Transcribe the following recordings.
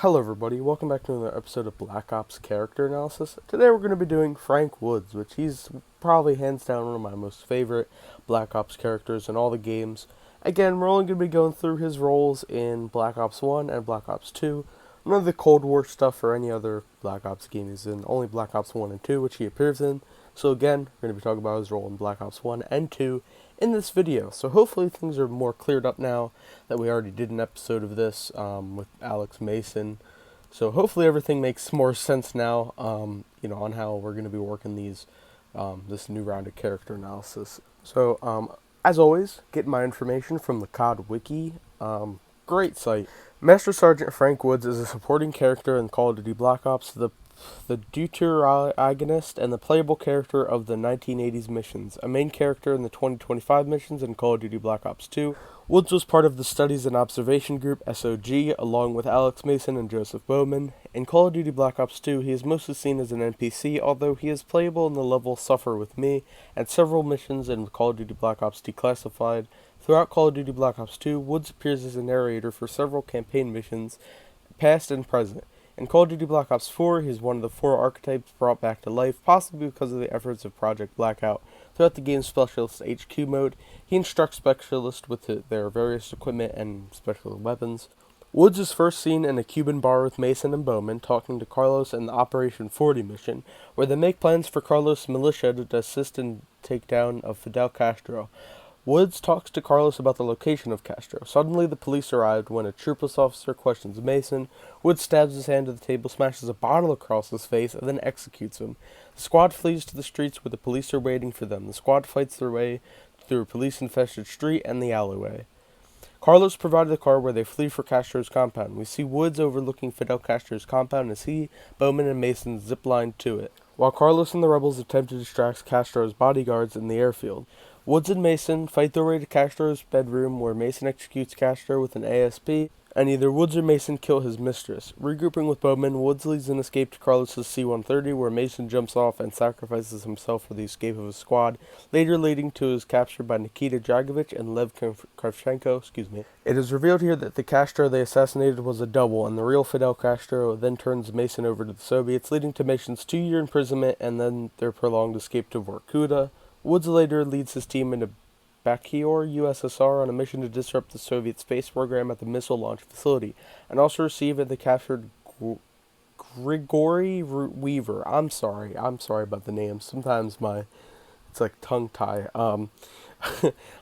Hello everybody, welcome back to another episode of Black Ops Character Analysis. Today we're going to be doing Frank Woods, which he's probably hands down one of my most favorite Black Ops characters in all the games. Again, we're only going to be going through his roles in Black Ops 1 and Black Ops 2. None of the Cold War stuff or any other Black Ops game he's in, only Black Ops 1 and 2, which he appears in. So again, we're going to be talking about his role in Black Ops 1 and 2 in this video. So hopefully things are more cleared up now that we already did an episode of this with Alex Mason. So hopefully everything makes more sense now, on how we're going to be working this new round of character analysis. So as always, get my information from the COD Wiki. Great site. Master Sergeant Frank Woods is a supporting character in Call of Duty Black Ops, the deuteragonist and the playable character of the 1980s missions, a main character in the 2025 missions in Call of Duty Black Ops 2. Woods was part of the Studies and Observation Group, SOG, along with Alex Mason and Joseph Bowman. In Call of Duty Black Ops 2, he is mostly seen as an NPC, although he is playable in the level Suffer With Me and several missions in Call of Duty Black Ops Declassified. Throughout Call of Duty Black Ops 2, Woods appears as a narrator for several campaign missions, past and present. In Call of Duty Black Ops 4, he is one of the 4 archetypes brought back to life, possibly because of the efforts of Project Blackout. Throughout the game's Specialist HQ mode, he instructs Specialists with their various equipment and special weapons. Woods is first seen in a Cuban bar with Mason and Bowman, talking to Carlos in the Operation 40 mission, where they make plans for Carlos' militia to assist in takedown of Fidel Castro. Woods talks to Carlos about the location of Castro. Suddenly, the police arrive when a troopless officer questions Mason. Woods stabs his hand to the table, smashes a bottle across his face, and then executes him. The squad flees to the streets where the police are waiting for them. The squad fights their way through a police-infested street and the alleyway. Carlos provided the car where they flee for Castro's compound. We see Woods overlooking Fidel Castro's compound as he, Bowman, and Mason zipline to it, while Carlos and the rebels attempt to distract Castro's bodyguards in the airfield. Woods and Mason fight their way to Castro's bedroom, where Mason executes Castro with an ASP, and either Woods or Mason kill his mistress. Regrouping with Bowman, Woods leads an escape to Carlos' C-130, where Mason jumps off and sacrifices himself for the escape of his squad, later leading to his capture by Nikita Dragovich and Lev Kravchenko. It is revealed here that the Castro they assassinated was a double, and the real Fidel Castro then turns Mason over to the Soviets, leading to Mason's 2-year imprisonment and then their prolonged escape to Vorkuta. Woods later leads his team into Bakhmut, USSR, on a mission to disrupt the Soviet space program at the missile launch facility, and also receive the captured Grigory Weaver. I'm sorry about the names. Sometimes it's like tongue tie.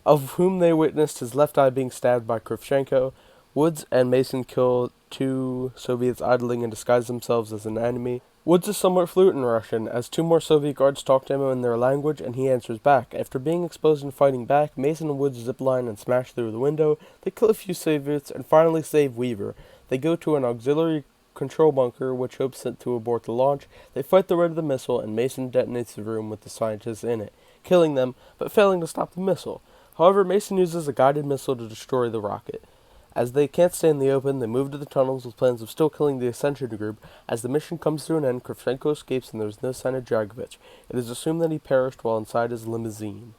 Of whom they witnessed his left eye being stabbed by Kravchenko. Woods and Mason kill 2 Soviets idling and disguise themselves as an enemy. Woods is somewhat fluent in Russian, as 2 more Soviet guards talk to him in their language, and he answers back. After being exposed and fighting back, Mason and Woods zipline and smash through the window. They kill a few Soviets and finally save Weaver. They go to an auxiliary control bunker, which hopes to abort the launch. They fight the red of the missile, and Mason detonates the room with the scientists in it, killing them, but failing to stop the missile. However, Mason uses a guided missile to destroy the rocket. As they can't stay in the open, they move to the tunnels with plans of still killing the Ascension group. As the mission comes to an end, Kravchenko escapes and there is no sign of Dragovich. It is assumed that he perished while inside his limousine.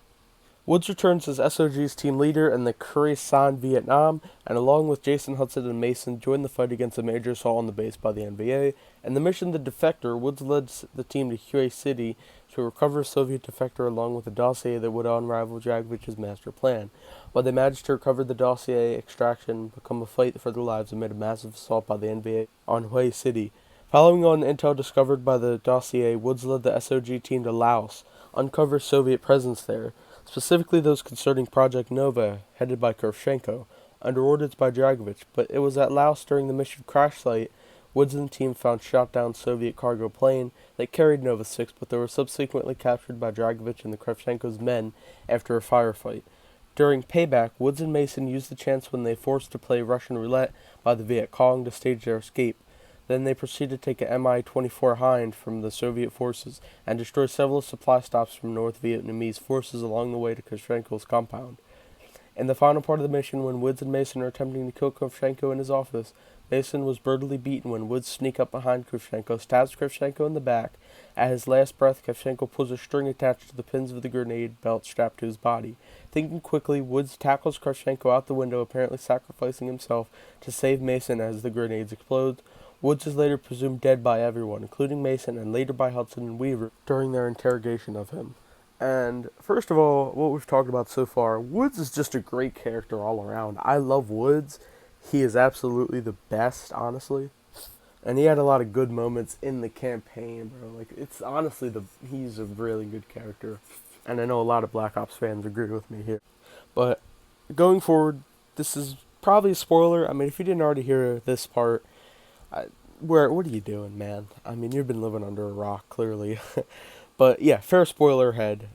Woods returns as SOG's team leader in the Khe Sanh, Vietnam, and along with Jason Hudson and Mason, join the fight against a major assault on the base by the NVA. In the mission The Defector, Woods led the team to Hue City to recover a Soviet defector along with a dossier that would unravel Dragovich's master plan. While they managed to recover the dossier, extraction become a fight for their lives amid a massive assault by the NVA on Hue City. Following on intel discovered by the dossier, Woods led the SOG team to Laos, uncover Soviet presence there, specifically those concerning Project Nova, headed by Kravchenko, under orders by Dragovich, but it was at Laos during the mission crash site Woods and the team found shot-down Soviet cargo plane that carried Nova 6, but they were subsequently captured by Dragovich and the Kravchenko's men after a firefight. During Payback, Woods and Mason used the chance when they forced to play Russian roulette by the Viet Cong to stage their escape. Then they proceeded to take a Mi-24 Hind from the Soviet forces and destroy several supply stops from North Vietnamese forces along the way to Kravchenko's compound. In the final part of the mission, when Woods and Mason are attempting to kill Kravchenko in his office, Mason was brutally beaten when Woods sneak up behind Kravchenko, stabs Kravchenko in the back. At his last breath, Kravchenko pulls a string attached to the pins of the grenade belt strapped to his body. Thinking quickly, Woods tackles Kravchenko out the window, apparently sacrificing himself to save Mason as the grenades explode. Woods is later presumed dead by everyone, including Mason and later by Hudson and Weaver, during their interrogation of him. And first of all, what we've talked about so far, Woods is just a great character all around. I love Woods. He is absolutely the best, honestly. And he had a lot of good moments in the campaign, bro. Like, it's honestly he's a really good character. And I know a lot of Black Ops fans agree with me here. But going forward, this is probably a spoiler. I mean, if you didn't already hear this part, what are you doing, man? I mean, you've been living under a rock, clearly. But yeah, fair spoiler ahead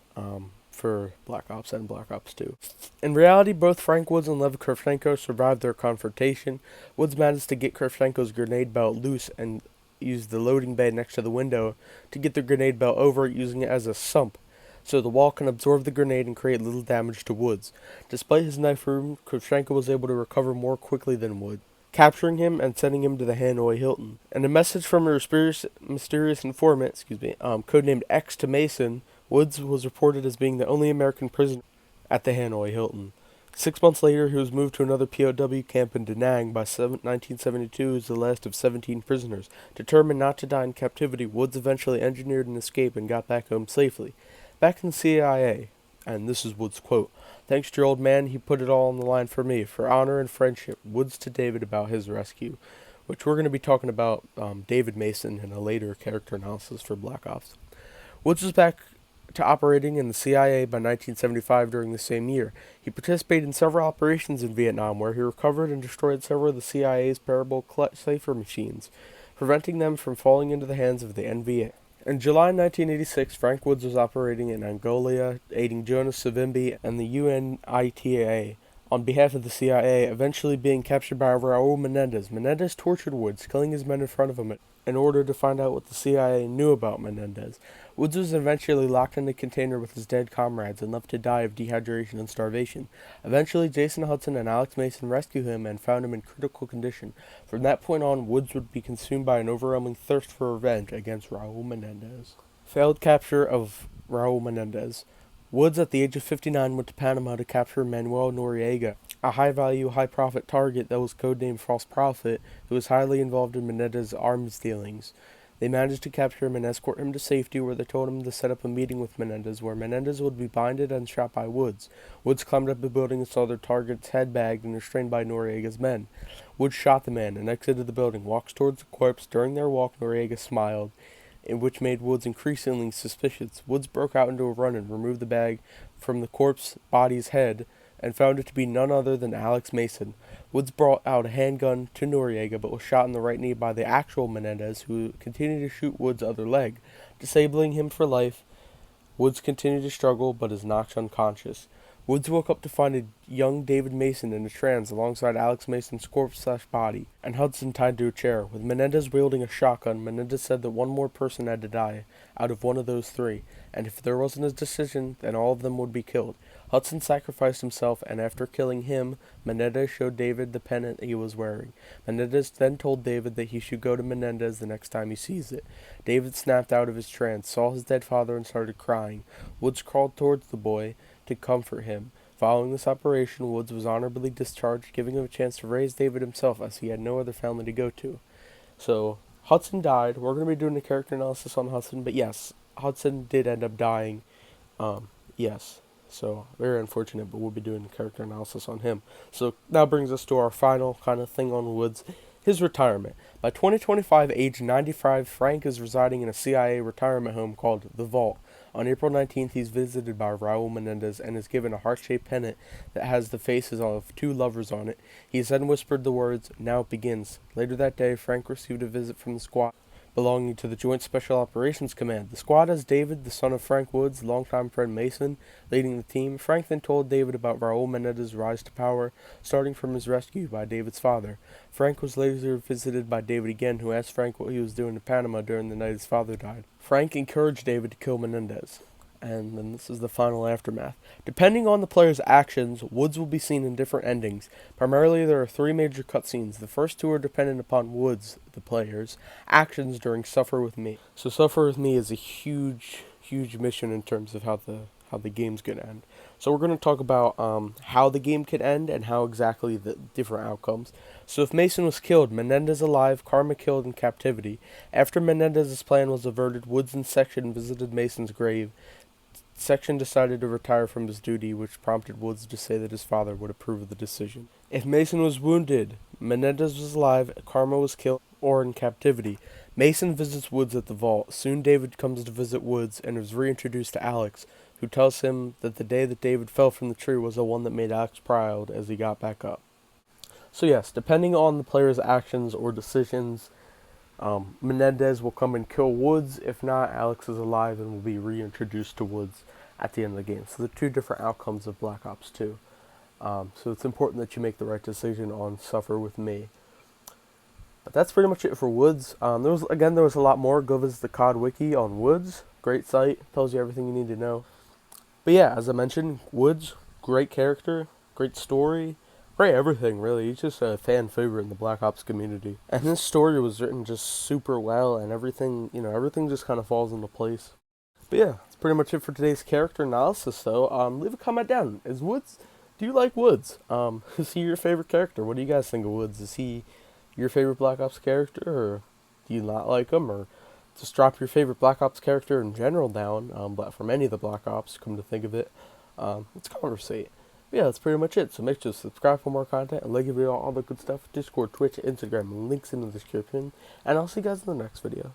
for Black Ops and Black Ops 2. In reality, both Frank Woods and Lev Kravchenko survived their confrontation. Woods managed to get Kravchenko's grenade belt loose and used the loading bay next to the window to get the grenade belt over, using it as a sump, so the wall can absorb the grenade and create little damage to Woods. Despite his knife wound, Kravchenko was able to recover more quickly than Woods, capturing him and sending him to the Hanoi Hilton. And a message from a mysterious informant, codenamed X to Mason, Woods was reported as being the only American prisoner at the Hanoi Hilton. 6 months later, he was moved to another POW camp in Da Nang. By 1972, he was the last of 17 prisoners. Determined not to die in captivity, Woods eventually engineered an escape and got back home safely. Back in the CIA, and this is Woods' quote, "Thanks to your old man, he put it all on the line for me, for honor and friendship." Woods to David about his rescue, which we're going to be talking about David Mason in a later character analysis for Black Ops. Woods was back to operating in the CIA by 1975 during the same year. He participated in several operations in Vietnam where he recovered and destroyed several of the CIA's Parabol cipher machines, preventing them from falling into the hands of the NVA. In July 1986, Frank Woods was operating in Angola, aiding Jonas Savimbi and the UNITA on behalf of the CIA, eventually being captured by Raul Menendez. Menendez tortured Woods, killing his men in front of him in order to find out what the CIA knew about Menendez. Woods was eventually locked in a container with his dead comrades and left to die of dehydration and starvation. Eventually, Jason Hudson and Alex Mason rescue him and found him in critical condition. From that point on, Woods would be consumed by an overwhelming thirst for revenge against Raul Menendez. Failed capture of Raul Menendez. Woods, at the age of 59, went to Panama to capture Manuel Noriega, a high-value, high-profit target that was codenamed False Prophet, who was highly involved in Menendez's arms dealings. They managed to capture him and escort him to safety, where they told him to set up a meeting with Menendez, where Menendez would be binded and shot by Woods. Woods climbed up a building and saw their target's head bagged and restrained by Noriega's men. Woods shot the man and exited the building, walks towards the corpse. During their walk, Noriega smiled, which made Woods increasingly suspicious. Woods broke out into a run and removed the bag from the corpse body's head and found it to be none other than Alex Mason. Woods brought out a handgun to Noriega, but was shot in the right knee by the actual Menendez, who continued to shoot Woods' other leg, disabling him for life. Woods continued to struggle, but is knocked unconscious. Woods woke up to find a young David Mason in a trance alongside Alex Mason's corpse/body, and Hudson tied to a chair. With Menendez wielding a shotgun, Menendez said that one more person had to die out of one of those three, and if there wasn't a decision, then all of them would be killed. Hudson sacrificed himself, and after killing him, Menendez showed David the pennant he was wearing. Menendez then told David that he should go to Menendez the next time he sees it. David snapped out of his trance, saw his dead father, and started crying. Woods crawled towards the boy to comfort him. Following this operation, Woods was honorably discharged, giving him a chance to raise David himself, as he had no other family to go to. So, Hudson died. We're going to be doing a character analysis on Hudson, but yes, Hudson did end up dying. Yes. So, very unfortunate, but we'll be doing a character analysis on him. So, that brings us to our final kind of thing on Woods, his retirement. By 2025, age 95, Frank is residing in a CIA retirement home called The Vault. On April 19th, he's visited by Raul Menendez and is given a heart-shaped pennant that has the faces of two lovers on it. He is then whispered the words, "Now it begins." Later that day, Frank received a visit from the squad belonging to the Joint Special Operations Command. The squad has David, the son of Frank Woods, longtime friend Mason, leading the team. Frank then told David about Raul Menendez's rise to power, starting from his rescue by David's father. Frank was later visited by David again, who asked Frank what he was doing in Panama during the night his father died. Frank encouraged David to kill Menendez. And then this is the final aftermath. Depending on the player's actions, Woods will be seen in different endings. Primarily, there are three major cutscenes. The first two are dependent upon Woods, the player's, actions during Suffer With Me. So Suffer With Me is a huge mission in terms of how the game's gonna end. So we're gonna talk about how the game could end and how exactly the different outcomes. So if Mason was killed, Menendez alive, Karma killed in captivity. After Menendez's plan was averted, Woods and Section visited Mason's grave. Section decided to retire from his duty, which prompted Woods to say that his father would approve of the decision. If Mason was wounded, Menendez was alive, Karma was killed, or in captivity. Mason visits Woods at the vault. Soon David comes to visit Woods and is reintroduced to Alex, who tells him that the day that David fell from the tree was the one that made Alex proud as he got back up. So yes, depending on the player's actions or decisions, Menendez will come and kill Woods. If not, Alex is alive and will be reintroduced to Woods at the end of the game. So the two different outcomes of Black Ops 2. So it's important that you make the right decision on Suffer With Me. But that's pretty much it for Woods. There was a lot more. Go visit the COD Wiki on Woods. Great site. Tells you everything you need to know. But yeah, as I mentioned, Woods, great character, great story, great everything, really. He's just a fan favorite in the Black Ops community. And his story was written just super well, and everything just kind of falls into place. But yeah, that's pretty much it for today's character analysis, though. Leave a comment down. Do you like Woods? Is he your favorite character? What do you guys think of Woods? Is he your favorite Black Ops character, or do you not like him, or just drop your favorite Black Ops character in general down, but from any of the Black Ops, come to think of it. Let's conversate. But yeah, that's pretty much it. So make sure to subscribe for more content and like the video, all the good stuff. Discord, Twitch, Instagram, links in the description. And I'll see you guys in the next video.